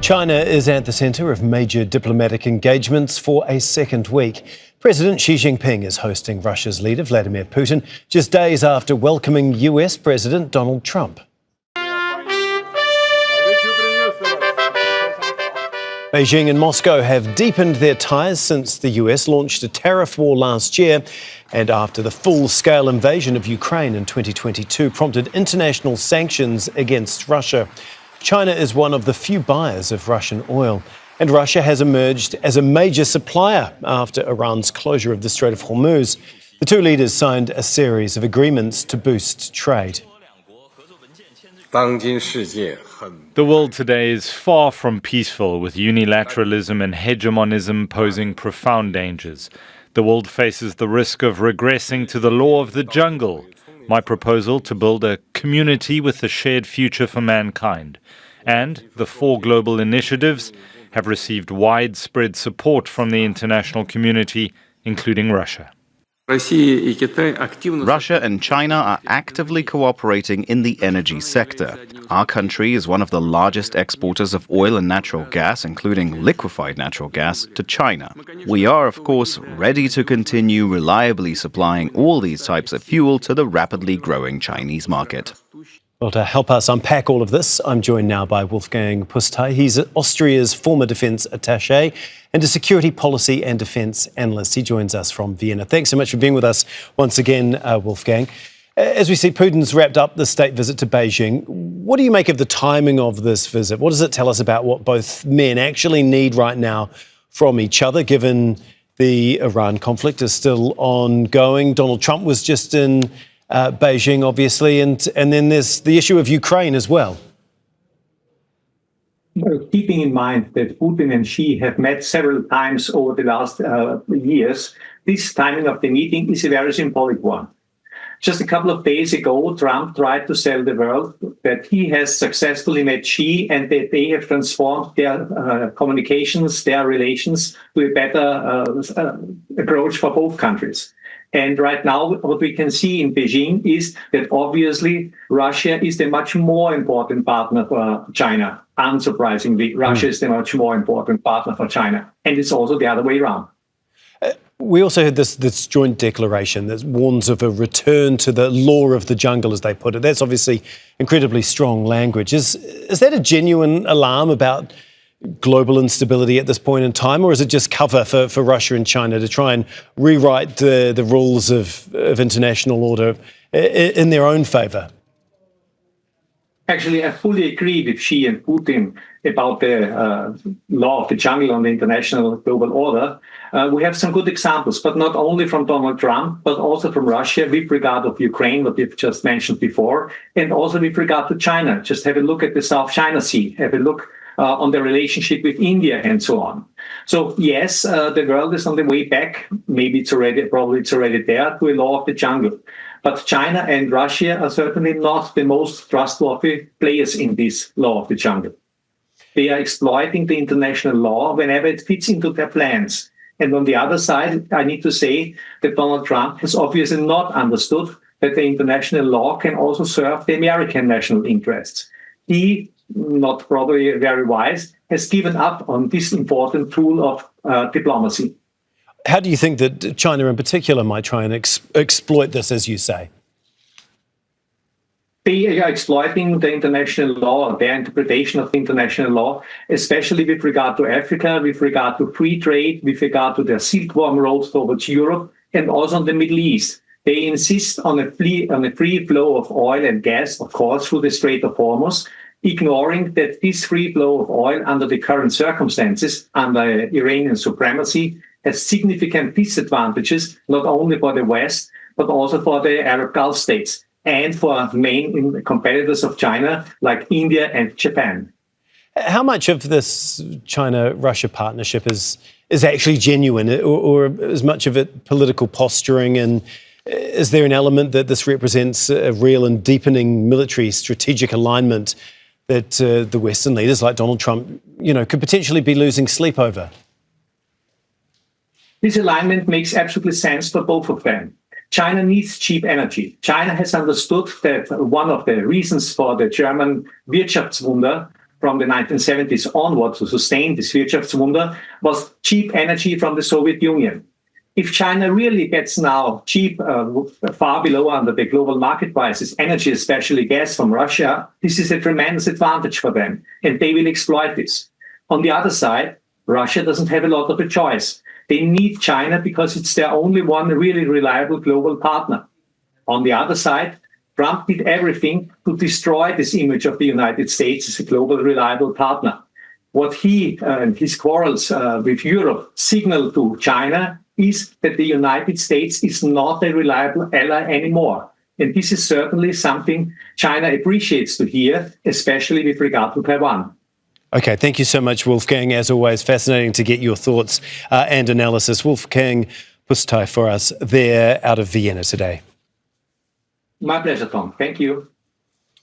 China is at the centre of major diplomatic engagements for a second week. President Xi Jinping is hosting Russia's leader, Vladimir Putin, just days after welcoming US President Donald Trump. Beijing and Moscow have deepened their ties since the US launched a tariff war last year and after the full-scale invasion of Ukraine in 2022 prompted international sanctions against Russia. China is one of the few buyers of Russian oil, and Russia has emerged as a major supplier after Iran's closure of the Strait of Hormuz. The two leaders signed a series of agreements to boost trade. The world today is far from peaceful, with unilateralism and hegemonism posing profound dangers. The world faces the risk of regressing to the law of the jungle. My proposal to build a community with a shared future for mankind. And the 4 global initiatives have received widespread support from the international community, including Russia. Russia and China are actively cooperating in the energy sector. Our country is one of the largest exporters of oil and natural gas, including liquefied natural gas, to China. We are, of course, ready to continue reliably supplying all these types of fuel to the rapidly growing Chinese market. Well, to help us unpack all of this, I'm joined now by Wolfgang Pusztai. He's Austria's former defence attache and a security policy and defence analyst. He joins us from Vienna. Thanks so much for being with us once again, Wolfgang. As we see, Putin's wrapped up the state visit to Beijing. What do you make of the timing of this visit? What does it tell us about what both men actually need right now from each other, given the Iran conflict is still ongoing? Donald Trump was just in Beijing, obviously, and then there's the issue of Ukraine as well. Well, keeping in mind that Putin and Xi have met several times over the last years, this timing of the meeting is a very symbolic one. Just a couple of days ago, Trump tried to sell the world that he has successfully met Xi and that they have transformed their communications, their relations to a better approach for both countries. And right now, what we can see in Beijing is that obviously Russia is the much more important partner for China. Unsurprisingly, Russia is the much more important partner for China. And it's also the other way around. We also had this joint declaration that warns of a return to the law of the jungle, as they put it. That's obviously incredibly strong language. Is that a genuine alarm about global instability at this point in time, or is it just cover for Russia and China to try and rewrite the rules of international order in their own favour? Actually, I fully agree with Xi and Putin about the law of the jungle on the international global order. We have some good examples, but not only from Donald Trump, but also from Russia with regard of Ukraine, what we've just mentioned before, and also with regard to China. Just have a look at the South China Sea, have a look on the relationship with India and so on. So yes, the world is on the way back. Maybe probably it's already there to a law of the jungle. But China and Russia are certainly not the most trustworthy players in this law of the jungle. They are exploiting the international law whenever it fits into their plans. And on the other side, I need to say that Donald Trump has obviously not understood that the international law can also serve the American national interests. He, not probably very wise, has given up on this important tool of diplomacy. How do you think that China in particular might try and exploit this, as you say? They are exploiting the international law, their interpretation of the international law, especially with regard to Africa, with regard to free trade, with regard to their silkworm road towards Europe, and also on the Middle East. They insist on a free flow of oil and gas, of course, through the Strait of Hormuz, ignoring that this free flow of oil under the current circumstances, under Iranian supremacy, has significant disadvantages, not only for the West, but also for the Arab Gulf states and for main competitors of China like India and Japan. How much of this China-Russia partnership is actually genuine, or is much of it political posturing? And is there an element that this represents a real and deepening military strategic alignment that the Western leaders like Donald Trump, could potentially be losing sleep over? This alignment makes absolutely sense for both of them. China needs cheap energy. China has understood that one of the reasons for the German Wirtschaftswunder from the 1970s onward to sustain this Wirtschaftswunder was cheap energy from the Soviet Union. If China really gets now cheap, far below under the global market prices, energy, especially gas from Russia, this is a tremendous advantage for them, and they will exploit this. On the other side, Russia doesn't have a lot of a choice. They need China because it's their only one really reliable global partner. On the other side, Trump did everything to destroy this image of the United States as a global reliable partner. What he and his quarrels with Europe signal to China is that the United States is not a reliable ally anymore. And this is certainly something China appreciates to hear, especially with regard to Taiwan. Okay, thank you so much, Wolfgang. As always, fascinating to get your thoughts and analysis. Wolfgang Pusztai for us there out of Vienna today. My pleasure, Tom. Thank you.